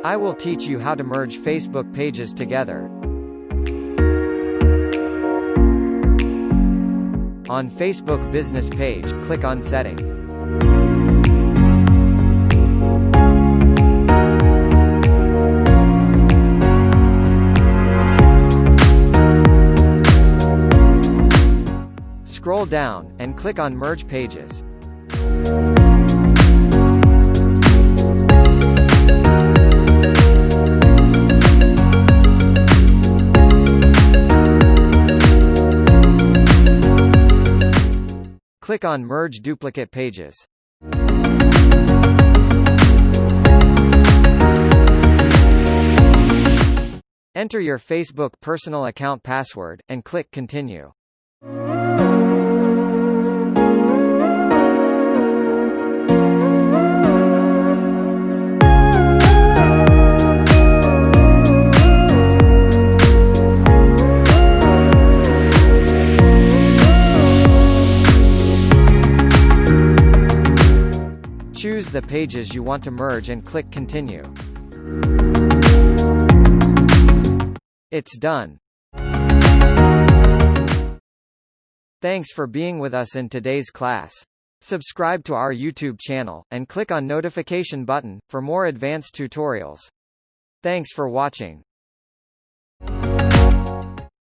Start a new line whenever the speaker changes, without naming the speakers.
I will teach you how to merge Facebook pages together. On Facebook business page, click on Setting. Scroll down, and click on Merge Pages. Click on Merge Duplicate Pages. Enter your Facebook personal account password, and click Continue. Choose the pages you want to merge and click Continue. It's done. Thanks for being with us in today's class. Subscribe to our YouTube channel, and click on notification button, for more advanced tutorials. Thanks for watching.